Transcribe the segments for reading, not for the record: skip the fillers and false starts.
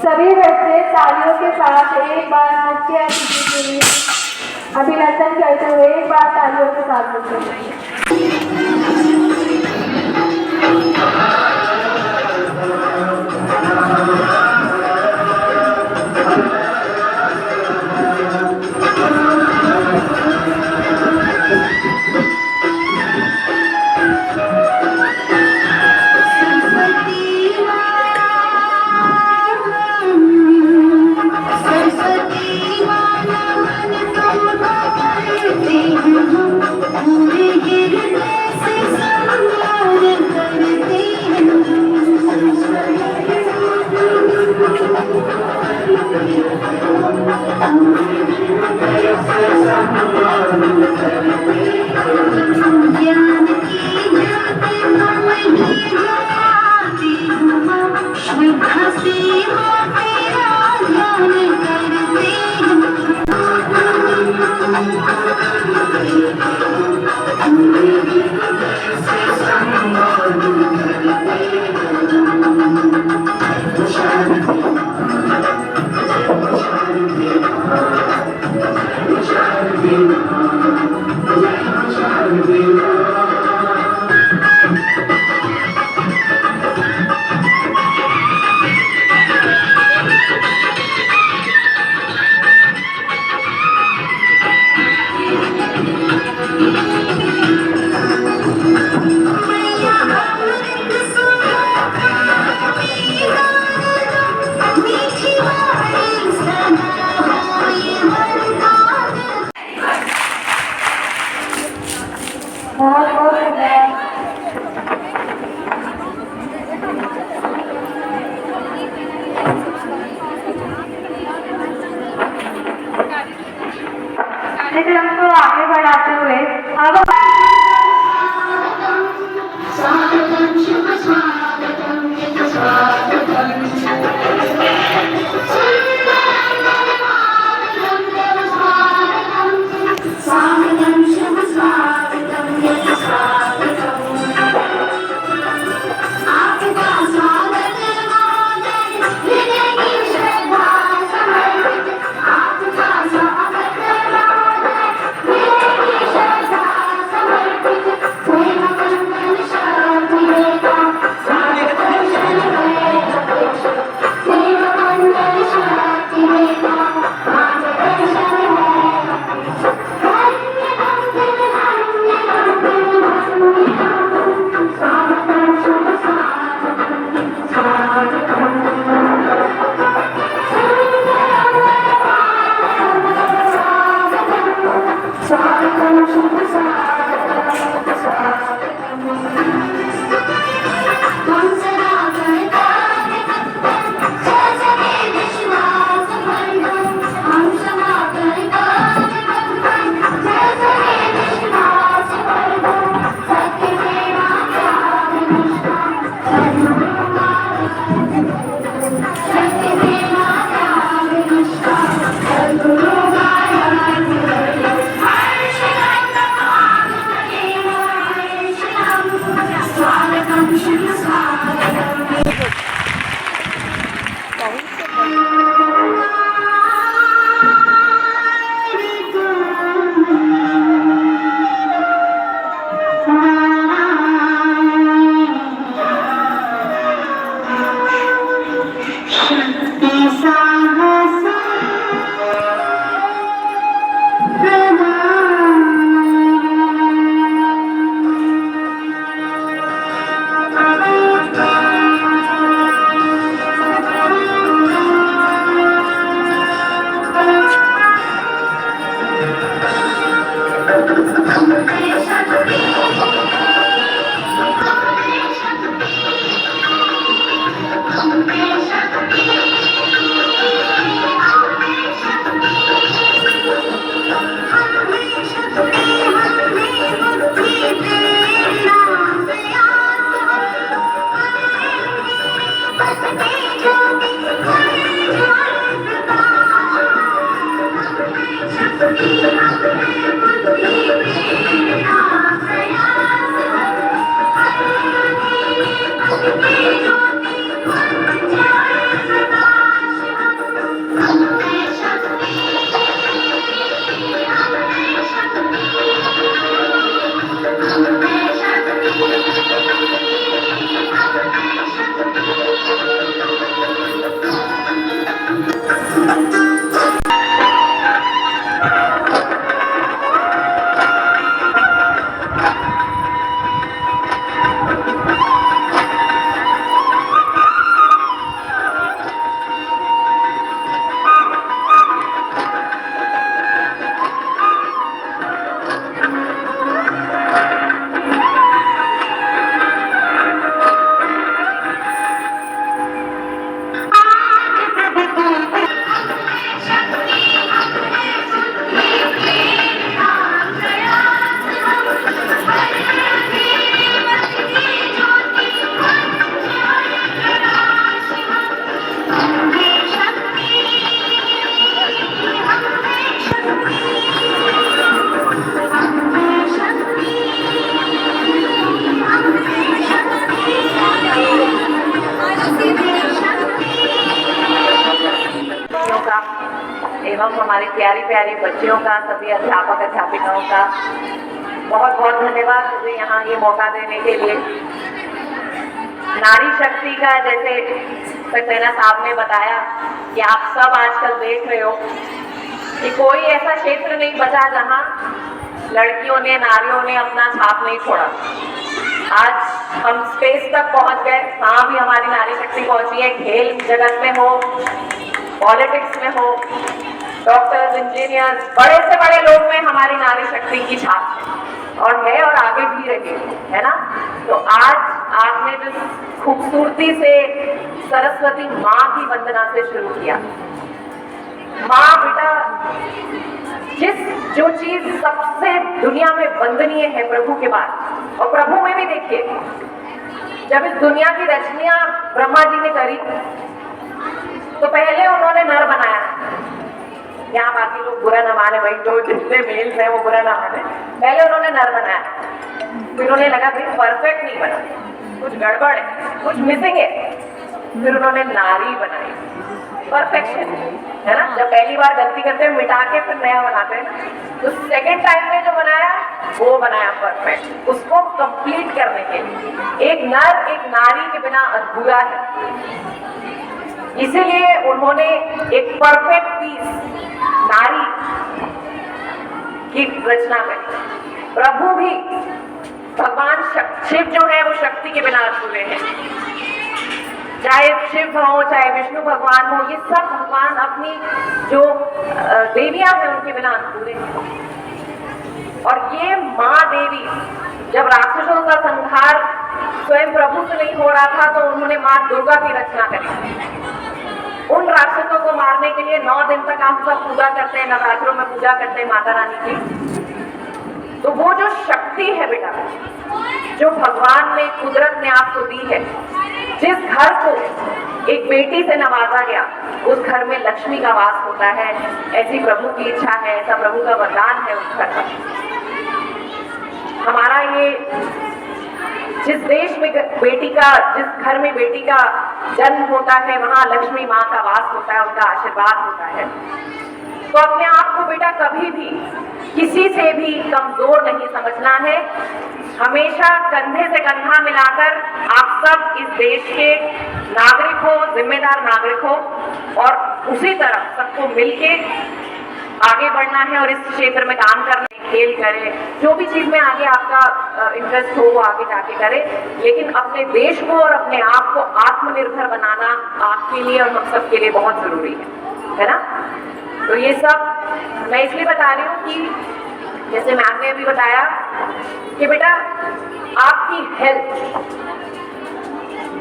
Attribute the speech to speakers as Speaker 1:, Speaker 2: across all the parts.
Speaker 1: सभी बच्चे तालियों के साथ एक बार मुख्य अतिथि के लिए अभिनंदन करते हुए एक बार तालियों के साथ बोलते कार्यक्रम को आगे बढ़ाते हुए अब
Speaker 2: हमारी प्यारी प्यारी बच्चियों का, सभी अध्यापक अध्यापिकाओं का बहुत बहुत धन्यवाद मुझे यहाँ ये मौका देने के लिए। नारी शक्ति का जैसे सक्सेना साहब ने बताया कि आप सब आजकल देख रहे हो कि कोई ऐसा क्षेत्र नहीं बचा जहाँ लड़कियों ने, नारियों ने अपना छाप नहीं छोड़ा। आज हम स्पेस तक पहुंच गए, वहाँ भी हमारी नारी शक्ति पहुंची है। खेल जगत में हो, पॉलिटिक्स में हो, डॉक्टर्स, इंजीनियर्स, बड़े से बड़े लोग में हमारी नारी शक्ति की छाप है और आगे भी रहेगी, है ना। तो आज आपने जो खूबसूरती से सरस्वती माँ की वंदना से शुरू किया। माँ बेटा, जो चीज सबसे दुनिया में वंदनीय है प्रभु के बाद, और प्रभु में भी देखिए, जब इस दुनिया की रचना ब्रह्मा जी ने करी तो पहले उन्होंने नर बनाया। यहाँ बाकी लोग बुरा न माने भाई, जो जितने मेल्स हैं वो बुरा न माने। पहले उन्होंने नर बनाया, फिर उन्हें लगा भाई परफेक्ट नहीं बना, कुछ गड़बड़ है, कुछ मिसिंग है, फिर उन्होंने नारी बनाई। परफेक्शन, है ना। जब पहली बार गलती करते हैं मिटा के फिर नया बनाते हैं, तो सेकेंड टाइम में जो बनाया वो बनाया परफेक्ट, उसको कंप्लीट करने के लिए। एक नर एक नारी के बिना अधूरा है, इसीलिए उन्होंने एक परफेक्ट पीस नारी की रचना करी। प्रभु भी, भगवान शिव जो है वो शक्ति के बिना अधूरे हैं। चाहे शिव हो, चाहे विष्णु भगवान हो, ये सब भगवान अपनी जो देवियां हैं उनके बिना अधूरे हैं। और ये माँ देवी, जब राक्षसों का संहार स्वयं प्रभु से नहीं हो रहा था तो उन्होंने माँ दुर्गा की रचना करी। उन राक्षसों को मारने के लिए 9 दिन तक हम सब पूजा करते हैं, नवरात्रों में पूजा करते हैं माता रानी की। तो वो जो शक्ति है बेटा, जो भगवान ने, कुदरत ने आपको दी है, जिस घर को एक बेटी से नवाजा गया उस घर में लक्ष्मी का वास होता है। ऐसी प्रभु की इच्छा है, ऐसा प्रभु का वरदान है उस घर का। हमारा ये जिस देश में बेटी का, जिस घर में बेटी का जन्म होता है वहां लक्ष्मी माँ का वास होता है, उनका आशीर्वाद होता है। तो अपने आप को बेटा कभी भी किसी से भी कमजोर नहीं समझना है। हमेशा कंधे से कंधा मिलाकर आप सब इस देश के नागरिक हो, जिम्मेदार नागरिक हो, और उसी तरह सबको मिलके आगे बढ़ना है और इस क्षेत्र में काम करना है। खेल करें, जो भी चीज में आगे आपका इंटरेस्ट हो वो आगे जाके करें, लेकिन अपने देश को और अपने आप को आत्मनिर्भर बनाना आपके लिए और हम सब के लिए बहुत जरूरी है ना। तो ये सब मैं इसलिए बता रही हूँ कि जैसे मैम ने अभी बताया कि बेटा आपकी हेल्थ,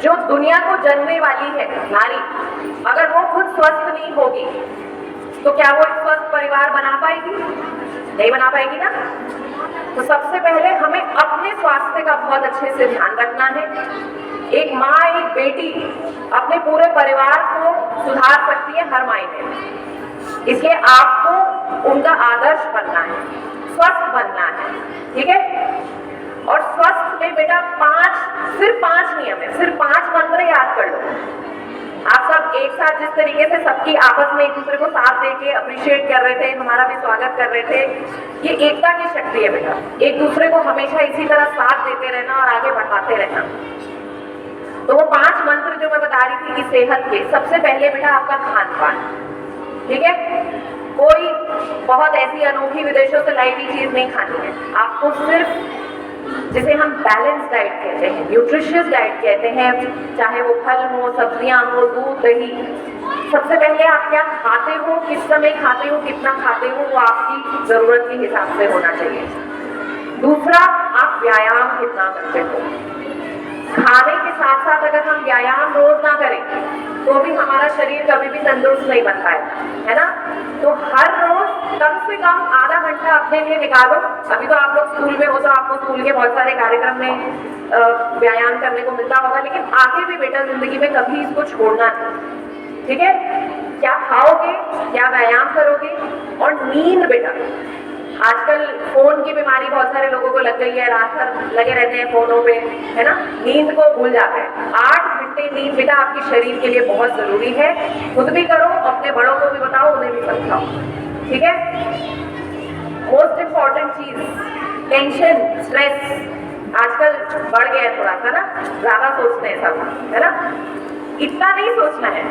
Speaker 2: जो दुनिया को जन्मने वाली है नारी, अगर वो खुद स्वस्थ नहीं होगी तो क्या वो एक स्वस्थ परिवार बना पाएगी? नहीं बना पाएगी ना। तो सबसे पहले हमें अपने स्वास्थ्य का बहुत अच्छे से ध्यान रखना है। एक माँ, एक बेटी अपने पूरे परिवार को सुधार सकती है हर मायने में। इसलिए आपको उनका आदर्श बनना है, स्वस्थ बनना है, ठीक है। और स्वस्थ में बेटा सिर्फ पांच नियम है, सिर्फ 5 मंत्र याद कर लो। आप सब एक साथ जिस तरीके से सबकी आपस में एक दूसरे को साथ देके अप्रिशिएट कर रहे थे, हमारा भी स्वागत कर रहे थे, ये एकता की शक्ति है बेटा। एक दूसरे को हमेशा इसी तरह साथ देते रहना और आगे बढ़ाते रहना। तो वो 5 मंत्र जो मैं बता रही थी कि सेहत के, सबसे पहले बेटा आपका खान पान, ठीक है। कोई बहुत ऐसी अनोखी विदेशों से लाई हुई चीज नहीं खानी है आपको। सिर्फ जिसे हम बैलेंस डाइट कहते हैं, न्यूट्रिशियस डाइट कहते हैं, चाहे वो फल हो, सब्जियां हो, दूध, दही। सबसे पहले आप क्या खाते हो, किस समय खाते हो, कितना खाते हो, वो आपकी जरूरत के हिसाब से होना चाहिए। दूसरा, आप व्यायाम कितना करते हो। खाने के साथ साथ अगर हम व्यायाम रोज ना करें तो भी हमारा शरीर कभी भी तंदुरुस्त नहीं बन पाएगा, है ना। तो हर रोज कम से कम आधा घंटा अपने लिए निकालो। अभी तो आप लोग स्कूल में हो तो आपको स्कूल के बहुत सारे कार्यक्रम में व्यायाम करने को मिलता होगा, लेकिन आगे भी बेटा जिंदगी में कभी इसको छोड़ना नहीं, ठीक है। क्या खाओगे, क्या व्यायाम करोगे, और नींद बेटा। आजकल फोन की बीमारी बहुत सारे लोगों को लग गई है, रात भर लगे रहते हैं फोनों पे, है ना, नींद को भूल जाते हैं। 8 घंटे नींद बेटा आपके शरीर के लिए बहुत जरूरी है। खुद भी करो, अपने बड़ों को भी बताओ, उन्हें भी समझाओ। ठीक है। मोस्ट इम्पॉर्टेंट चीज, टेंशन, स्ट्रेस आजकल बढ़ गया है थोड़ा सा ना, ज्यादा सोचते हैं सब, है ना। इतना नहीं सोचना है।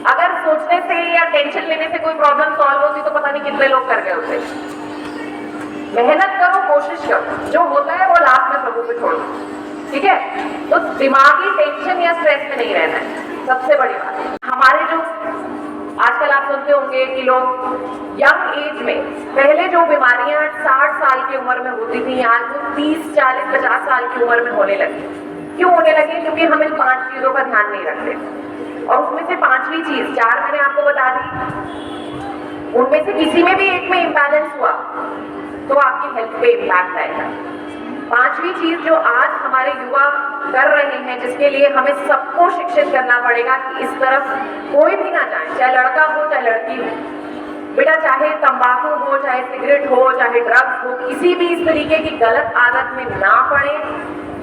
Speaker 2: अगर सोचने से या टेंशन लेने से कोई प्रॉब्लम सॉल्व होती तो पता नहीं कितने लोग कर गए होते। मेहनत करो, कोशिश करो, जो होता है वो लास्ट में प्रभु पे छोड़ दो, ठीक है। तो दिमागी टेंशन या स्ट्रेस में नहीं रहना है, सबसे बड़ी बात। हमारे जो आजकल आप सुनते होंगे कि लोग यंग एज में, पहले जो बीमारियां 60 साल की उम्र में होती थी, आज वो 30, 40, 50 साल की उम्र में होने लगी। क्यों होने लगी? क्योंकि हम इन 5 चीजों का ध्यान नहीं रखते। और उसमें से 5वीं चीज, 4 मैंने आपको बता दी, उनमें से किसी में भी एक में इम्बैलेंस हुआ तो आपकी हेल्थ पे इम्पैक्ट आएगा। 5वीं चीज जो आज हमारे युवा कर रहे हैं, जिसके लिए हमें सबको शिक्षित करना पड़ेगा कि इस तरफ कोई भी ना जाए, चाहे लड़का हो चाहे लड़की हो, बेटा चाहे तंबाकू हो, चाहे सिगरेट हो, चाहे ड्रग्स हो, किसी भी इस तरीके की गलत आदत में ना पड़े।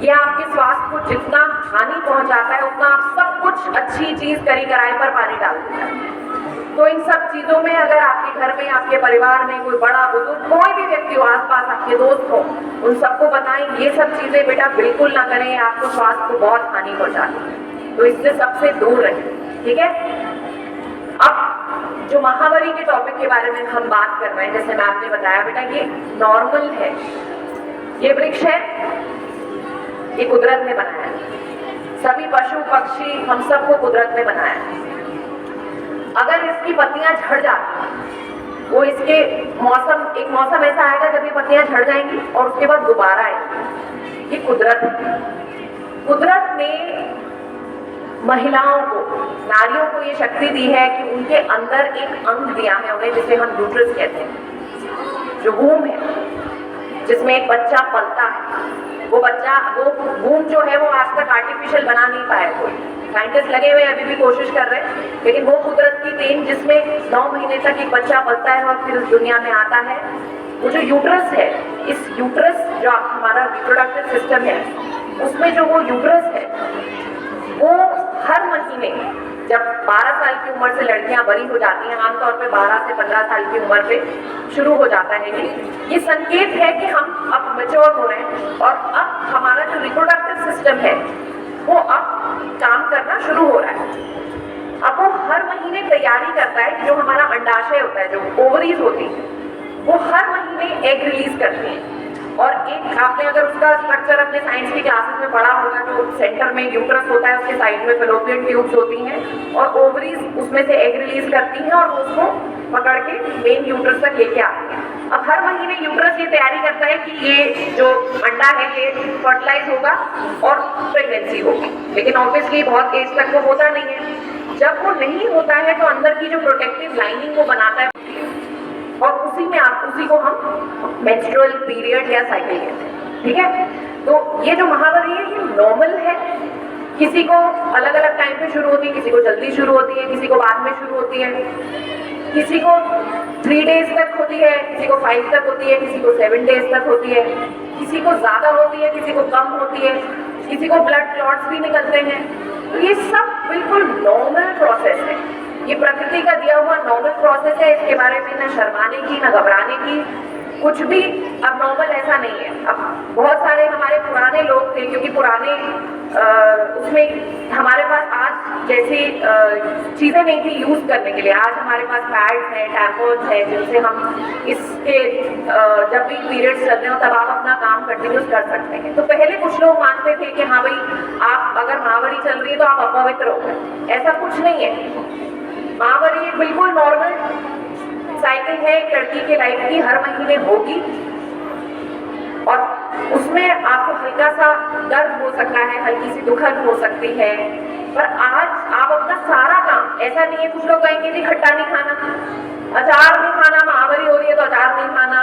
Speaker 2: ये आपके स्वास्थ्य को जितना हानि पहुंचाता है उतना आप सब कुछ अच्छी चीज करी कराए पर पानी डाल देता है। तो इन सब चीजों में अगर आपके घर में, आपके परिवार में कोई बड़ा बुजुर्ग, कोई भी व्यक्ति हो आसपास, आपके दोस्त हो, उन सबको बताएं ये सब चीजें बेटा बिल्कुल ना करें, आपको स्वास्थ्य को बहुत हानि पहुंचाती है, तो इससे सबसे दूर रहें, ठीक है। अब जो महावरी के टॉपिक के बारे में हम बात कर रहे हैं, जैसे मैं आपने बताया बेटा ये नॉर्मल है, ये वृक्ष है, ये कुदरत ने बनाया है, सभी पशु पक्षी हम सबको कुदरत ने बनाया है। अगर इसकी पत्तियां झड़ जाती, वो इसके एक मौसम ऐसा आएगा जब ये पत्तियां झड़ जाएंगी और उसके बाद दोबारा आएगी। ये कुदरत है। कुदरत ने महिलाओं को, नारियों को ये शक्ति दी है कि उनके अंदर एक अंग दिया है उन्हें, जिसे हम यूट्रस कहते हैं, जो वूम है, जिसमें एक बच्चा पलता है। वो वूम जो है वो आज तक आर्टिफिशियल बना नहीं पाया कोई, साइंटिस्ट लगे हुए अभी भी कोशिश कर रहे हैं, लेकिन वो कुदरत की देन जिसमें 9 महीने तक एक बच्चा पलता है और फिर इस दुनिया में आता है। वो जो यूट्रस है, इस यूट्रस जो हमारा रिप्रोडक्टिव सिस्टम है, उसमें जो वो यूट्रस है वो हर महीने, जब 12 साल की उम्र से लड़कियां बड़ी हो जाती हैं, आमतौर पे 12 से 15 साल की उम्र पे शुरू हो जाता है, ये संकेत है कि हम अब मैच्योर हो रहे हैं और अब हमारा जो रिप्रोडक्टिव सिस्टम है वो अब काम करना शुरू हो रहा है। अब वो हर महीने तैयारी करता है कि जो हमारा अंडाशय होता है, जो ओवरीज होती है, वो हर महीने एग रिलीज करती हैं। और एक आपने अगर उसका स्ट्रक्चर अपने साइंस की क्लासेस में पढ़ा होगा, तो सेंटर में यूट्रस होता है, उसके साइड में फैलोपियन ट्यूब्स होती हैं और ओवरीज उसमें से एग रिलीज करती हैं और उसको पकड़ के मेन यूट्रस तक लेके आती हैं। अब हर महीने यूट्रस ये तैयारी करता है कि ये जो अंडा है ये फर्टिलाइज होगा और प्रेगनेंसी होगी, लेकिन ऑब्वियसली बहुत एज तक वो होता नहीं है। जब वो नहीं होता है तो अंदर की जो प्रोटेक्टिव लाइनिंग वो बनाता है और उसी को हम मेंस्ट्रुअल पीरियड या साइकिल कहते हैं, ठीक है। तो ये जो महावरी है ये नॉर्मल है, किसी को अलग अलग टाइम पे शुरू होती है, किसी को जल्दी शुरू होती है, किसी को बाद में शुरू होती है, किसी को 3 डेज तक होती है, किसी को 5 तक होती है, किसी को 7 डेज तक होती है, किसी को ज्यादा होती है, किसी को कम होती है, किसी को ब्लड क्लॉट्स भी निकलते हैं। तो ये सब बिल्कुल नॉर्मल प्रोसेस है, ये प्रकृति का दिया हुआ नॉर्मल प्रोसेस है। इसके बारे में ना शर्माने की ना घबराने की, कुछ भी अब नॉर्मल ऐसा नहीं है। अब बहुत सारे हमारे पुराने लोग थे, क्योंकि पुराने उसमें हमारे पास आज जैसी चीज़ें नहीं थी यूज़ करने के लिए। आज हमारे पास पैड्स हैं, टैम्पर्स हैं, जिनसे हम इसके जब भी पीरियड्स चल रहे हो तब आप अपना काम कंटिन्यूस कर सकते हैं। तो पहले कुछ लोग मानते थे कि हाँ भाई आप अगर महावरी चल रही है तो आप अपवित्र हो गए, ऐसा कुछ नहीं है। महावरी एक बिल्कुल नॉर्मल साइकिल है एक लड़की के लाइफ की, हर महीने होगी और उसमें आपको हल्का सा दर्द हो सकता है, हल्की सी दुखद हो सकती है, पर आज आप अपना सारा काम, ऐसा नहीं है कुछ लोग कहेंगे कि खट्टा नहीं खाना, अचार नहीं खाना, महावरी हो रही है तो अचार नहीं खाना,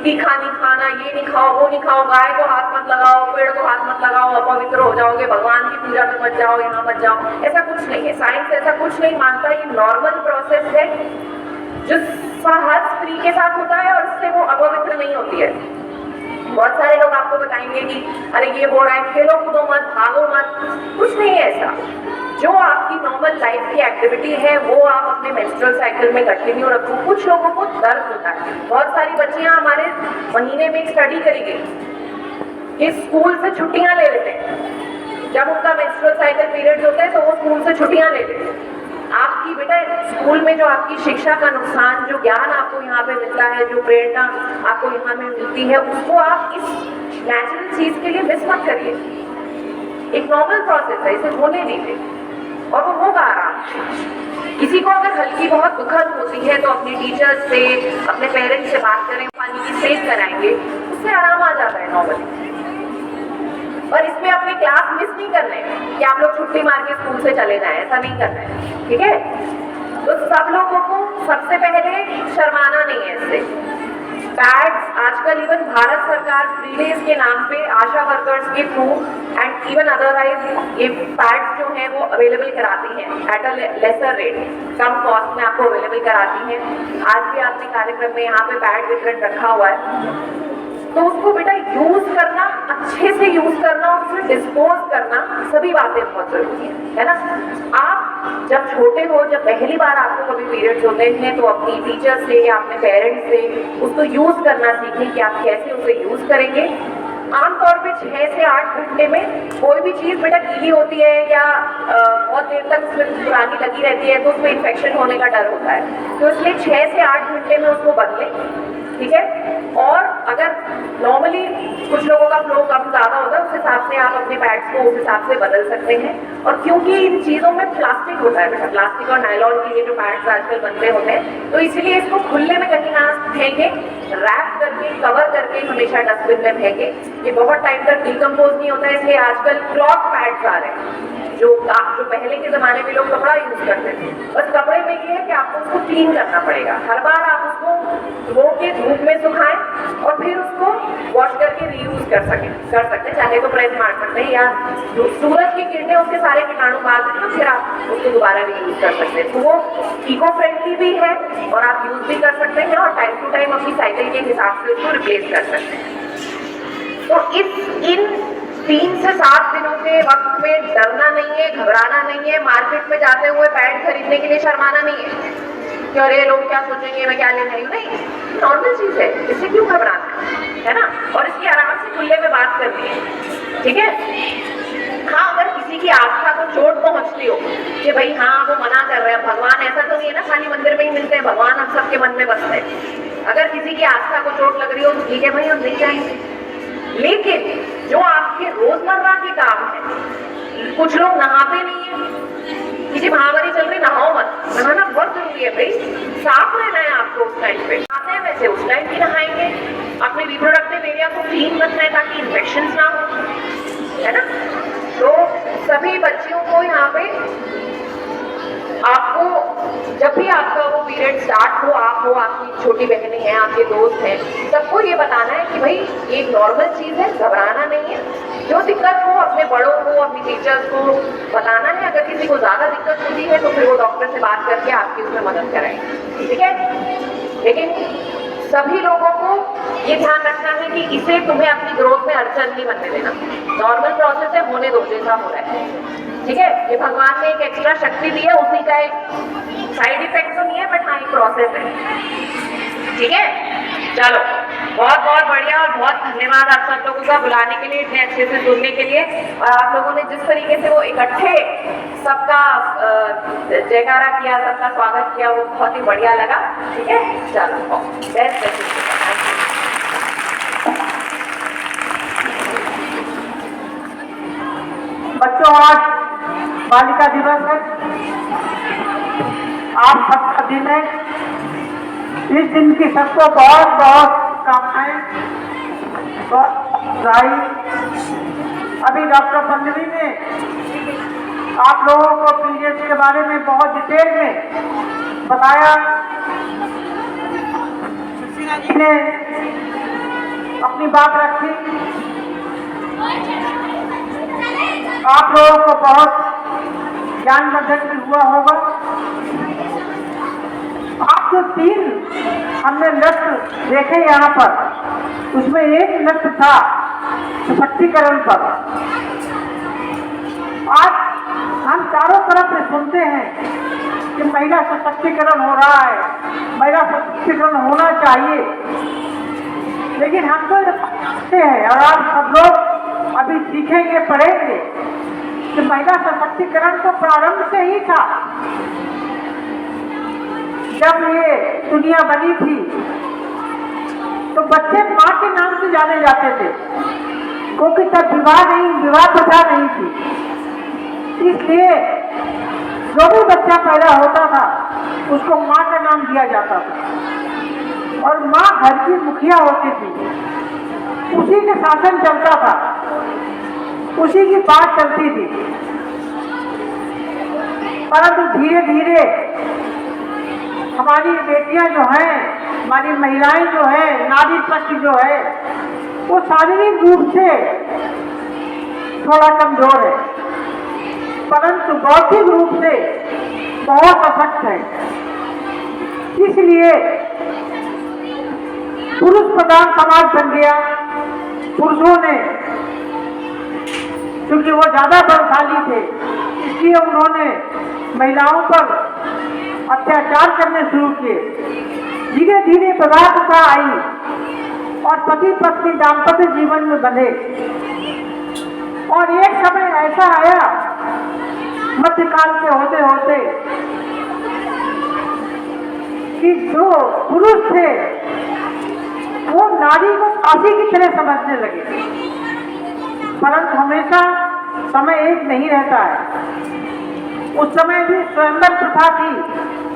Speaker 2: तीखा नहीं खाना, ये नहीं खाओ, वो नहीं खाओ, गाय को हाथ मत लगाओ, पेड़ को हाथ मत लगाओ, अपवित्र हो जाओगे, भगवान की पूजा में मत जाओ, यहाँ मत जाओ, ऐसा कुछ नहीं है। साइंस ऐसा कुछ नहीं मानता। ये नॉर्मल प्रोसेस है जो हर स्त्री के साथ होता है और इससे वो अपवित्र नहीं होती है। बहुत सारे लोग आपको बताएंगे कि अरे ये हो रहा है, खेलो कूदो मत, भागो मत। कुछ नहीं है ऐसा। जो आपकी नॉर्मल लाइफ की एक्टिविटी है वो आप अपने मेंस्ट्रुअल साइकिल में कंटिन्यू रखो। कुछ लोगों को दर्द होता है, बहुत सारी बच्चियां हमारे महीने में एक स्टडी करी गई कि स्कूल से छुट्टियां ले लेते हैं जब उनका मेंस्ट्रुअल साइकिल पीरियड्स होते हैं, तो वो स्कूल से छुट्टियां ले लेते हैं। आपकी बेटा स्कूल में जो आपकी शिक्षा का नुकसान, जो ज्ञान आपको यहाँ पे मिलता है, जो प्रेरणा आपको यहाँ में मिलती है, उसको आप इस नेचुरल चीज के लिए मिस मत करिए। एक नॉर्मल प्रोसेस है, इसे होने दीजिए और वो होगा आराम से। किसी को अगर हल्की बहुत दुखद होती है तो अपने टीचर्स से, अपने पेरेंट्स से बात करें, पानी की सेक कराएंगे, उससे आराम आ जाता है नॉर्मली। और इसमें अपने क्लास मिस नहीं करने कि आप लोग छुट्टी मार के स्कूल से चले जाएं, ऐसा नहीं करना है, ठीक है। तो सब लोगों को सबसे पहले शर्माना नहीं है इससे। पैड्स आजकल इवन भारत सरकार फ्री डेज के नाम पे आशा वर्कर्स के थ्रू एंड इवन अदरवाइज ये पैड्स जो हैं वो अवेलेबल कराती हैं at a lesser rate, come cost में आपको अवेलेबल कराती हैं। आज भी आपने कार्यक्रम में यहाँ पे पैड वितरण रखा हुआ है, तो उसको बेटा यूज करना, अच्छे से यूज करना, उसमें डिस्पोज करना, सभी बातें बहुत जरूरी है ना। आप जब छोटे हो, जब पहली बार आपको कभी पीरियड्स होते हैं, तो अपनी टीचर से या अपने पेरेंट्स से उसको यूज करना सीखें कि आप कैसे उसे यूज करेंगे। आमतौर पे 6 से 8 घंटे में कोई भी चीज बेटा गीली होती है या बहुत देर तक उसमें पुरानी लगी रहती है तो उसमें इन्फेक्शन होने का डर होता है, तो इसलिए 6 से 8 घंटे में उसको बदलें, ठीक है। और अगर नॉर्मली कुछ लोगों का फ्लो कम ज्यादा होता है, उस हिसाब से आप अपने पैड्स को उस हिसाब से बदल सकते हैं। और क्योंकि इन चीजों में प्लास्टिक होता है बेटा, प्लास्टिक और नायलॉन के लिए जो पैड्स आजकल बनते होते हैं, तो इसलिए इसको खुले में कहीं ना फेंके, रैप करके, कवर करके हमेशा डस्टबिन में फेंके। ये बहुत टाइम तक डिकम्पोज नहीं होता है, इसलिए आजकल क्लॉथ पैड्स आ रहे हैं जो पहले के जमाने में लोग कपड़ा यूज करते थे। बस कपड़े में ये है कि आपको उसको क्लीन करना पड़ेगा, हर बार आप उसको धो के धूप में सुखाएं और फिर उसको वॉश करके रीयूज कर सकते हैं, चाहे तो प्रेस मार सकते हैं या सूरज की किरणें उसके सारे कीटाणु मार देते हैं, फिर आप उसको दोबारा रीयूज कर सकते हैं। तो वो इको फ्रेंडली भी है और आप यूज भी कर सकते हैं और टाइम टू टाइम अपनी साइकिल के हिसाब से उसको रिप्लेस कर सकते हैं। तो इन 3 से 7 दिनों के वक्त में डरना नहीं है, घबराना नहीं है। मार्केट में जाते हुए पैड खरीदने के लिए शर्माना नहीं है कि अरे लोग क्या सोचेंगे, मैं क्या ले रही हूँ, नहीं, नॉर्मल चीज है, इससे क्यों घबराना है ना। और इसकी आराम से खुले में बात करनी है, ठीक है। हाँ, अगर किसी की आस्था को चोट पहुंचती हो कि भाई हाँ वो मना कर रहे हैं, भगवान ऐसा तो नहीं है ना खाली मंदिर में ही मिलते हैं, भगवान हम सबके मन में बसते हैं। अगर किसी की आस्था को चोट लग रही हो तो ठीक है भाई, हम नहीं जाएंगे। लेकिन जो आपके रोजमर्रा के काम है, कुछ लोग नहाते नहीं है, किसी महामारी चल रही, नहाओ मत, नहाना बहुत जरूरी है भाई, साफ रहना है आपको उस टाइम पे। नहाते हैं वैसे उस टाइम भी नहाएंगे, अपने रिप्रोडक्टिव एरिया को क्लीन रखना है ताकि इन्फेक्शन ना हो, है ना। तो सभी बच्चियों को यहाँ पे आपको जब भी आपका वो पीरियड स्टार्ट हो, आप हो, आपकी छोटी बहनें हैं, आपके दोस्त हैं, सबको ये बताना है कि भाई ये एक नॉर्मल चीज है, घबराना नहीं है। जो दिक्कत हो अपने बड़ों को, अपनी टीचर्स को बताना है। अगर किसी को ज्यादा दिक्कत होती है तो फिर वो डॉक्टर से बात करके आपकी उसमें मदद कराएंगे, ठीक है। लेकिन सभी लोगों को ये ध्यान रखना है कि इसे तुम्हें अपनी ग्रोथ में अड़चन नहीं बनने देना। नॉर्मल प्रोसेस है, होने दो जैसा हो रहा है, ठीक है। ये भगवान ने एक एक्स्ट्रा शक्ति दी है, उसी का एक साइड इफेक्ट तो नहीं है, बट हाँ एक प्रोसेस है, ठीक है। चलो, बहुत बहुत बढ़िया और बहुत धन्यवाद आप सब लोगों का बुलाने के लिए, इतने अच्छे से सुनने के लिए। और आप लोगों ने जिस तरीके से वो इकट्ठे सबका जयकारा किया, सबका स्वागत किया, वो बहुत ही बढ़िया लगा, ठीक है। चलो, बेस्ट।
Speaker 3: बच्चों, आज बालिका दिवस है, आप सबका दिन है। इस दिन की सबको बहुत बहुत कामनाएं, बधाई। अभी डॉक्टर पल्लवी ने आप लोगों को पीरियड्स के बारे में बहुत डिटेल में बताया। सुशीला जी ने अपनी बात रखी। आप लोगों को बहुत ज्ञानवर्धक भी हुआ होगा। आप जो 3 हमने लक्ष्य देखे यहाँ पर, उसमें एक लक्ष्य था सशक्तिकरण पर। आज हम चारों तरफ से सुनते हैं कि महिला सशक्तिकरण हो रहा है, महिला सशक्तिकरण होना चाहिए, लेकिन हम तो जानते हैं और आप सब लोग अभी सीखेंगे, पढ़ेंगे कि महिला सशक्तिकरण तो प्रारंभ से ही था। जब ये दुनिया बनी थी तो बच्चे माँ के नाम से जाने जाते थे, क्योंकि तब विवाह प्रथा नहीं थी। इसलिए जो भी बच्चा पैदा होता था उसको माँ का नाम दिया जाता था और माँ घर की मुखिया होती थी, उसी के शासन चलता था, उसी की बात चलती थी। परंतु धीरे धीरे हमारी बेटियां जो हैं, हमारी महिलाएं जो हैं, नारी पक्ष जो है वो शारीरिक रूप से थोड़ा कमजोर है, परंतु बौद्धिक रूप से बहुत सशक्त है। इसलिए पुरुष प्रधान समाज बन गया। पुरुषों ने, क्योंकि वो ज्यादा बलशाली थे, इसलिए उन्होंने महिलाओं पर अत्याचार करने शुरू किए। धीरे धीरे विवाह प्रथा आई और पति पत्नी दाम्पत्य जीवन में बंधे। और एक समय ऐसा आया मध्यकाल के होते होते कि जो पुरुष थे वो नारी को फांसी की तरह समझने लगे। परंतु हमेशा समय एक नहीं रहता है। उस समय भी स्वयंवर प्रथा थी।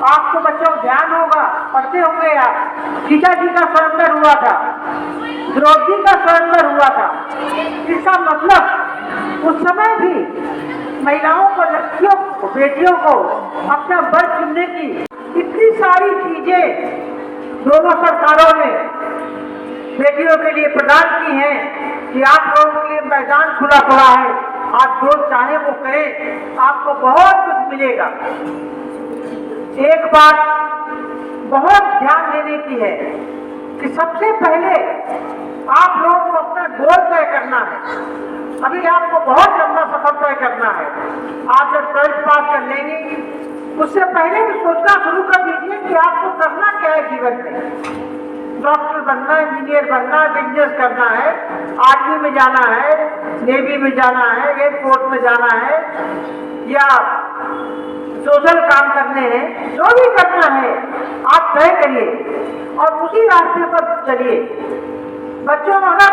Speaker 3: आपको बच्चों ध्यान होगा, पढ़ते होंगे आप, सीता जी का स्वयंवर हुआ था, द्रौपदी का स्वयंवर हुआ था। इसका मतलब उस समय भी महिलाओं को, लड़कियों को, बेटियों को अपना वर चुनने की इतनी सारी चीजें दोनों सरकारों ने बेटियों के लिए प्रदान की हैं कि आप लोगों के लिए मैदान खुला पड़ा है, आप जो चाहे वो करें, आपको बहुत कुछ मिलेगा। एक बात बहुत ध्यान देने की है कि सबसे पहले आप लोगों को अपना गोल तय करना है। अभी आपको बहुत लंबा सफर तय करना है। आप जब 12th पास कर लेंगे उससे पहले भी सोचना शुरू कर दीजिए कि आपको करना क्या है जीवन में। डॉक्टर बनना है, इंजीनियर बनना है, बिजनेस करना है, आर्मी में जाना है, नेवी में जाना है, एयरफोर्स में जाना है, या सोशल काम करने हैं, जो भी करना है आप तय करिए और उसी रास्ते पर चलिए। बच्चों, अगर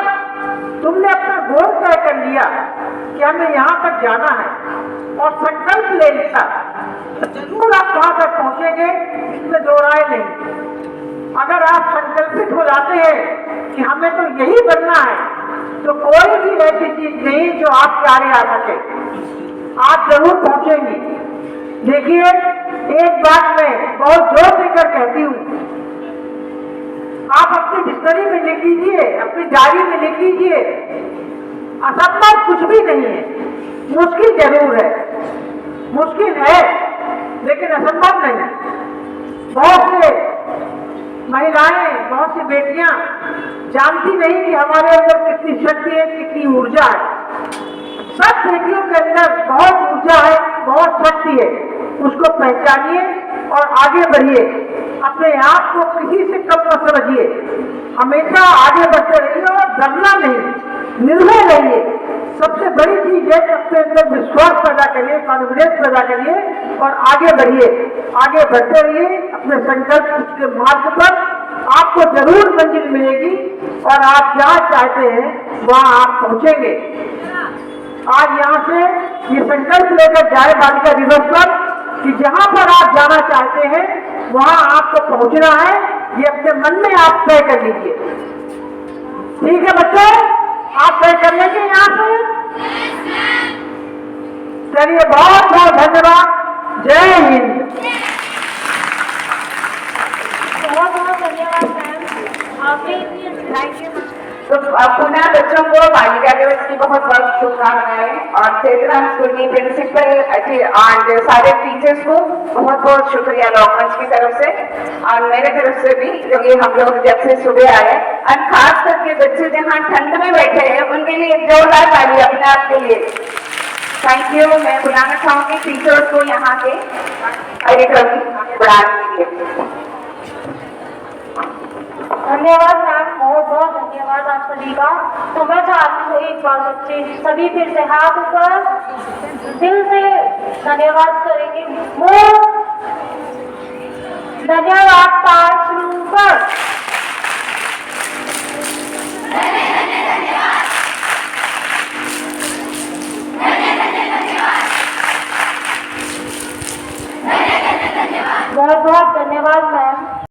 Speaker 3: तुमने अपना गोल तय कर लिया कि हमें यहाँ तक जाना है और संकल्प ले लिया, तो जरूर आप वहां तक पहुंचेंगे, इसमें दो राय नहीं। अगर आप संकल्पित हो जाते हैं कि हमें तो यही बनना है, तो कोई भी ऐसी चीज नहीं जो आपके आगे आ सके, आप जरूर पहुंचेंगी। देखिए, एक बात मैं बहुत जोर देकर कहती हूँ, आप अपनी डिक्शनरी में लिख लीजिए, अपनी डायरी में लिख लीजिए, असंभव कुछ भी नहीं है। मुश्किल जरूर है, मुश्किल है, लेकिन असंभव नहीं। बहुत से महिलाएं, बहुत सी बेटियां जानती नहीं कि हमारे अंदर कितनी शक्ति है, कितनी ऊर्जा है। सब बेटियों के अंदर बहुत ऊर्जा है, बहुत शक्ति है। उसको पहचानिए और आगे बढ़िए। अपने आप को किसी से कम न समझिए, हमेशा आगे बढ़ते रहिए और डरना नहीं, निर्भय रहिए। सबसे बड़ी चीज है कि अपने अंदर विश्वास पैदा करिए, कॉन्फिडेंस पैदा करिए और आगे बढ़िए। आगे बढ़ते रहिए अपने संकल्प के मार्ग पर, आपको जरूर मंजिल मिलेगी और आप जहाँ चाहते हैं वहाँ आप पहुँचेंगे। आज यहाँ से ये संकल्प लेकर जाए बालिका दिवस पर कि जहाँ पर आप जाना चाहते हैं वहाँ आपको पहुँचना है, ये अपने मन में आप तय कर लीजिए। ठीक है बच्चों, आप तय कर लेंगे यहाँ से? चलिए, बहुत बहुत धन्यवाद। जय हिंद।
Speaker 1: बहुत बहुत धन्यवाद मैम, आपने इतनी थैंक यू।
Speaker 2: तो पुनः बच्चों को बालिका दिवस की बहुत बहुत शुभकामनाएं और चेतराम स्कूल की प्रिंसिपल और सारे टीचर्स को बहुत बहुत शुक्रिया लोकमंच की तरफ से और मेरे तरफ से भी, क्योंकि हम लोग जब से सुबह आए और खास करके बच्चे जहाँ ठंड में बैठे हैं उनके लिए एक जोरदार ताली अपने आप के लिए। Thank you. मैं बुलाना चाहूंगी टीचर्स को यहाँ के कार्यक्रम बढ़ाने के लिए।
Speaker 1: धन्यवाद मैम, बहुत बहुत धन्यवाद आप सभी का। तो मैं चाहती हूँ एक बार बच्चे सभी फिर से हाथ ऊपर दिल से धन्यवाद करेंगे। धन्यवाद पाठ शुरू कर। बहुत बहुत धन्यवाद मैम।